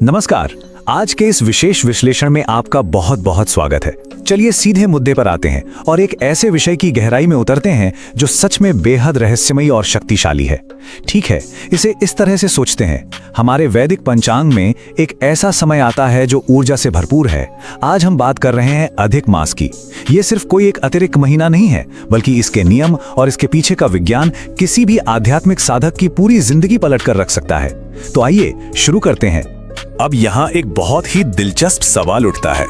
नमस्कार। आज के इस विशेष विश्लेषण में आपका बहुत बहुत स्वागत है। चलिए सीधे मुद्दे पर आते हैं और एक ऐसे विषय की गहराई में उतरते हैं जो सच में बेहद रहस्यमयी और शक्तिशाली है। ठीक है, इसे इस तरह से सोचते हैं, हमारे वैदिक पंचांग में एक ऐसा समय आता है जो ऊर्जा से भरपूर है। आज हम बात कर रहे हैं अधिक मास की। ये सिर्फ कोई एक अतिरिक्त महीना नहीं है, बल्कि इसके नियम और इसके पीछे का विज्ञान किसी भी आध्यात्मिक साधक की पूरी जिंदगी पलट कर रख सकता है। तो आइए शुरू करते हैं। अब यहाँ एक बहुत ही दिलचस्प सवाल उठता है,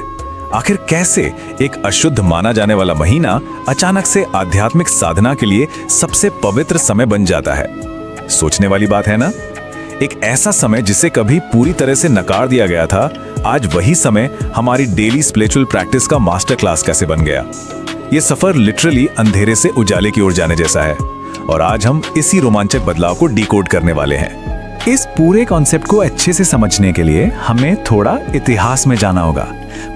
आखिर कैसे एक अशुद्ध माना जाने वाला महीना अचानक से आध्यात्मिक साधना के लिए सबसे पवित्र समय बन जाता है। सोचने वाली बात है ना। एक ऐसा समय जिसे कभी पूरी तरह से नकार दिया गया था, आज वही समय हमारी डेली स्पिरिचुअल प्रैक्टिस का मास्टर क्लास कैसे बन गया। ये सफर लिटरली अंधेरे से उजाले की ओर जाने जैसा है, और आज हम इसी रोमांचक बदलाव को डिकोड करने वाले हैं। इस पूरे कॉन्सेप्ट को अच्छे से समझने के लिए हमें थोड़ा इतिहास में जाना होगा।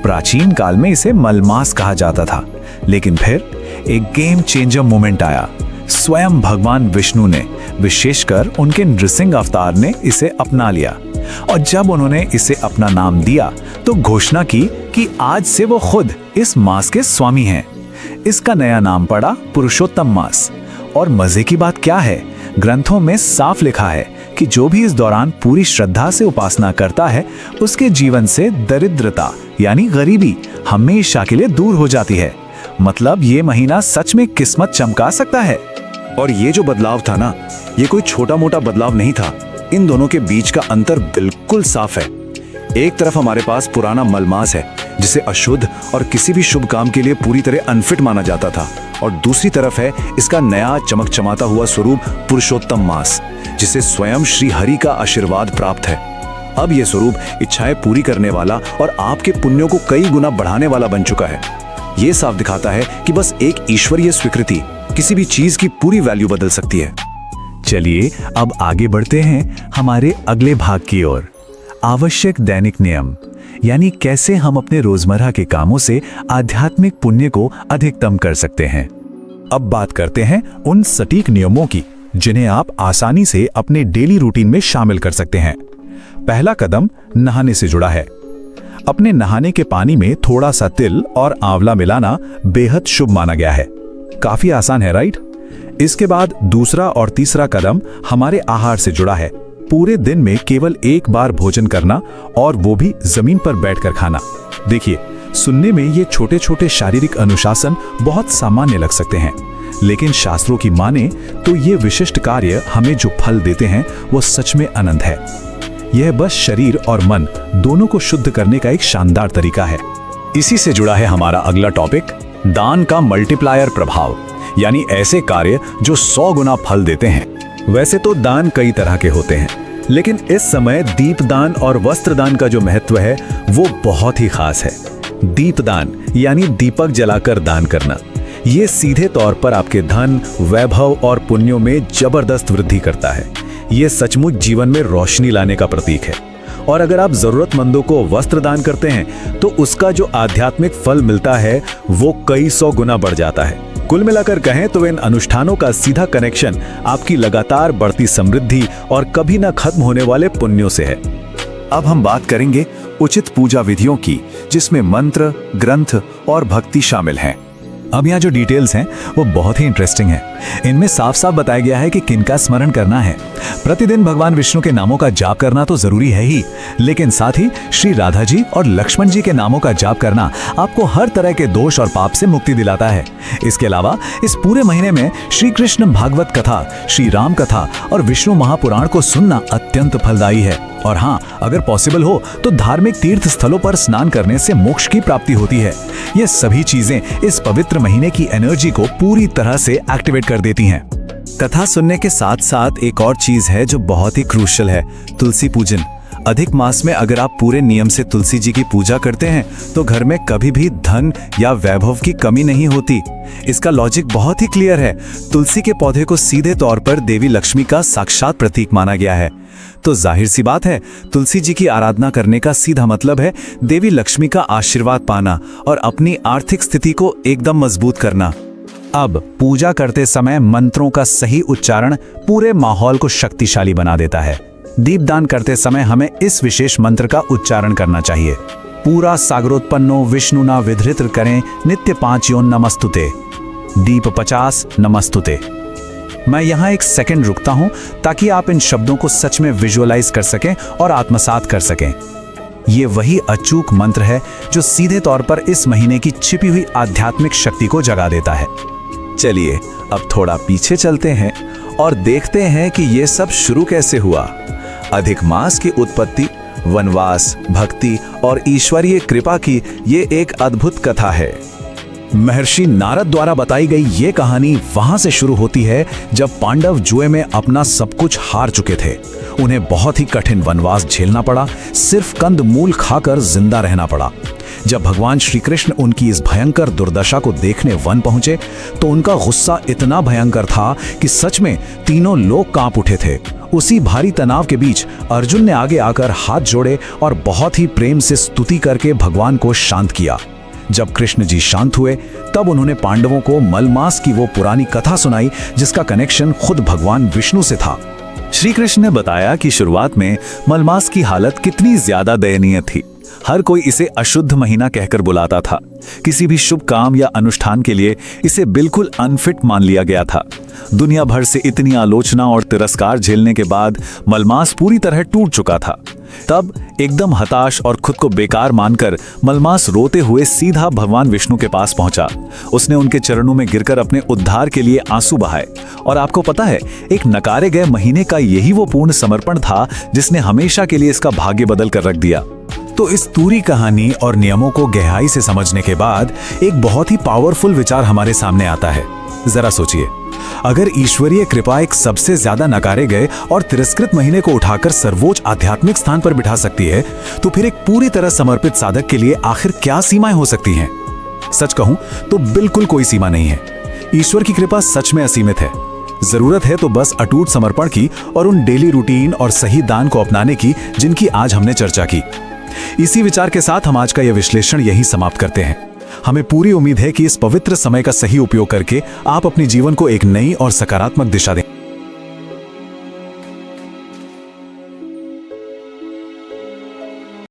प्राचीन काल में इसे मलमास कहा जाता था, लेकिन फिर एक गेम चेंजर मोमेंट आया। स्वयं भगवान विष्णु ने, विशेषकर उनके नृसिंह अवतार ने इसे अपना लिया, और जब उन्होंने इसे अपना नाम दिया तो घोषणा की कि आज से वो खुद इस मास के स्वामी हैं। इसका नया नाम पड़ा पुरुषोत्तम मास। और मजे की बात क्या है, ग्रंथों में साफ लिखा है कि जो भी इस दौरान पूरी श्रद्धा से उपासना करता है, उसके जीवन से दरिद्रता यानी गरीबी हमेशा के लिए दूर हो जाती है। मतलब ये महीना सच में किस्मत चमका सकता है। और ये जो बदलाव था ना, ये कोई छोटा मोटा बदलाव नहीं था। इन दोनों के बीच का अंतर बिल्कुल साफ है। एक तरफ हमारे पास पुराना मलमास है, जिसे अशुद्ध और किसी भी शुभ काम के लिए पूरी तरह अनफिट माना जाता था, और दूसरी तरफ है इसका नया चमक चमाता हुआ स्वरूप पुरुषोत्तम मास, जिसे स्वयं श्री हरि का आशीर्वाद प्राप्त है। अब यह स्वरूप इच्छाएं पूरी करने वाला और आपके पुण्यों को कई गुना बढ़ाने वाला बन चुका है। यह साफ दिखाता है कि बस एक ईश्वरीय स्वीकृति किसी भी चीज की पूरी वैल्यू बदल सकती है। चलिए अब आगे बढ़ते हैं हमारे अगले भाग की ओर। आवश्यक दैनिक नियम, यानी कैसे हम अपने रोजमर्रा के कामों से आध्यात्मिक पुण्य को अधिकतम कर सकते हैं। अब बात करते हैं उन सटीक नियमों की जिन्हें आप आसानी से अपने डेली रूटीन में शामिल कर सकते हैं। पहला कदम नहाने से जुड़ा है। अपने नहाने के पानी में थोड़ा सा तिल और आंवला मिलाना बेहद शुभ माना गया है। काफी आसान है, राइट? इसके बाद दूसरा और तीसरा कदम हमारे आहार से जुड़ा है। पूरे दिन में केवल एक बार भोजन करना, और वो भी जमीन पर बैठकर खाना। देखिए, सुनने में ये छोटे छोटे शारीरिक अनुशासन बहुत सामान्य लग सकते हैं, लेकिन शास्त्रों की माने तो ये विशिष्ट कार्य हमें जो फल देते हैं वो सच में अनंत है। यह बस शरीर और मन दोनों को शुद्ध करने का एक शानदार तरीका है। इसी से जुड़ा है हमारा अगला टॉपिक, दान का मल्टीप्लायर प्रभाव, यानी ऐसे कार्य जो 100 गुना फल देते हैं। वैसे तो दान कई तरह के होते हैं, लेकिन इस समय दीपदान और वस्त्रदान का जो महत्व है वो बहुत ही खास है। दीपदान यानी दीपक जलाकर दान करना, ये सीधे तौर पर आपके धन, वैभव और पुण्यों में जबरदस्त वृद्धि करता है। ये सचमुच जीवन में रोशनी लाने का प्रतीक है। और अगर आप जरूरतमंदों को वस्त्र दान करते हैं तो उसका जो आध्यात्मिक फल मिलता है वो कई 100 गुना बढ़ जाता है। कुल मिलाकर कहें तो इन अनुष्ठानों का सीधा कनेक्शन आपकी लगातार बढ़ती समृद्धि और कभी ना खत्म होने वाले पुण्यों से है। अब हम बात करेंगे उचित पूजा विधियों की, जिसमें मंत्र, ग्रंथ और भक्ति शामिल हैं। अब यहाँ जो डिटेल्स हैं वो बहुत ही इंटरेस्टिंग है। इनमें साफ साफ बताया गया है कि किनका स्मरण करना है। प्रतिदिन भगवान विष्णु के नामों का जाप करना तो जरूरी है ही, लेकिन साथ ही श्री राधा जी और लक्ष्मण जी के नामों का जाप करना आपको हर तरह के दोष और पाप से मुक्ति दिलाता है। इसके अलावा इस पूरे महीने में श्री कृष्ण भागवत कथा, श्री राम कथा और विष्णु महापुराण को सुनना अत्यंत फलदायी है। और हाँ, अगर पॉसिबल हो तो धार्मिक तीर्थ स्थलों पर स्नान करने से मोक्ष की प्राप्ति होती है। ये सभी चीजें इस पवित्र महीने की एनर्जी को पूरी तरह से एक्टिवेट कर देती हैं। कथा सुनने के साथ साथ एक और चीज है जो बहुत ही क्रूशियल है, तुलसी पूजन। अधिक मास में अगर आप पूरे नियम से तुलसी जी की पूजा करते हैं तो घर में कभी भी धन या वैभव की कमी नहीं होती। इसका लॉजिक बहुत ही क्लियर है। तुलसी के पौधे को सीधे तौर पर देवी लक्ष्मी का साक्षात प्रतीक माना गया है, तो जाहिर सी बात है तुलसी जी की आराधना करने का सीधा मतलब है देवी लक्ष्मी का आशीर्वाद पाना और अपनी आर्थिक स्थिति को एकदम मजबूत करना। अब पूजा करते समय मंत्रों का सही उच्चारण पूरे माहौल को शक्तिशाली बना देता है। दीपदान करते समय हमें इस विशेष मंत्र का उच्चारण करना चाहिए। पूरा सागरोत्पन्नो विष्णुना विधृत करें नित्य 5 योन नमस्तुते, दीप 50 नमस्तुते। मैं यहाँ एक सेकंड रुकता हूँ ताकि आप इन शब्दों को सच में विजुअलाइज कर सकें और आत्मसात कर सकें। ये वही अचूक मंत्र है जो सीधे तौर पर इस महीने की छिपी हुई आध्यात्मिक शक्ति को जगा देता है। चलिए अब थोड़ा पीछे चलते हैं और देखते हैं कि ये सब शुरू कैसे हुआ। अधिक मास की उत्पत्ति, वनवास, भक्ति और ईश्वरीय कृपा की ये एक अद्भुत कथा है। महर्षि नारद द्वारा बताई गई ये कहानी वहां से शुरू होती है जब पांडव जुए में अपना सब कुछ हार चुके थे। उन्हें बहुत ही कठिन वनवास झेलना पड़ा, सिर्फ कंद मूल खाकर जिंदा रहना पड़ा। जब भगवान श्री कृष्ण उनकी इस भयंकर दुर्दशा को देखने वन पहुंचे तो उनका गुस्सा इतना भयंकर था कि सच में तीनों लोग कांप उठे थे। उसी भारी तनाव के बीच अर्जुन ने आगे आकर हाथ जोड़े और बहुत ही प्रेम से स्तुति करके भगवान को शांत किया। जब कृष्ण जी शांत हुए तब उन्होंने पांडवों को मलमास की वो पुरानी कथा सुनाई जिसका कनेक्शन खुद भगवान विष्णु से था। श्री कृष्ण ने बताया कि शुरुआत में मलमास की हालत कितनी ज्यादा दयनीय थी। हर कोई इसे अशुद्ध महीना कहकर बुलाता था। किसी भी शुभ काम या अनुष्ठान के लिए इसे बिल्कुल अनफिट मान लिया गया था। दुनिया भर से इतनी आलोचना और तिरस्कार झेलने के बाद मलमास पूरी तरह टूट चुका था। तब एकदम हताश और खुद को बेकार मानकर मलमास रोते हुए सीधा भगवान विष्णु के पास पहुंचा। उसने उनके चरणों में गिरकर अपने उद्धार के लिए आंसू बहाए। और आपको पता है, एक नकारे गए महीने का यही वो पूर्ण समर्पण था जिसने हमेशा के लिए इसका भाग्य बदल कर रख दिया। तो इस पूरी कहानी और नियमों को गहराई से समझने के बाद एक बहुत ही पावरफुल विचार हमारे सामने आता है। जरा सोचिए, अगर ईश्वरीय कृपा एक सबसे ज्यादा नकारे गए और तिरस्कृत महीने को उठाकर सर्वोच्च आध्यात्मिक स्थान पर बिठा सकती है, तो फिर एक पूरी तरह समर्पित साधक के लिए आखिर क्या सीमाएं हो सकती हैं? सच कहूं तो बिल्कुल कोई सीमा नहीं है। ईश्वर की कृपा सच में असीमित है। जरूरत है तो बस अटूट समर्पण की और उन डेली रूटीन और सही दान को अपनाने की जिनकी आज हमने चर्चा की। इसी विचार के साथ हम आज का यह विश्लेषण यहीं समाप्त करते हैं। हमें पूरी उम्मीद है कि इस पवित्र समय का सही उपयोग करके आप अपने जीवन को एक नई और सकारात्मक दिशा दें।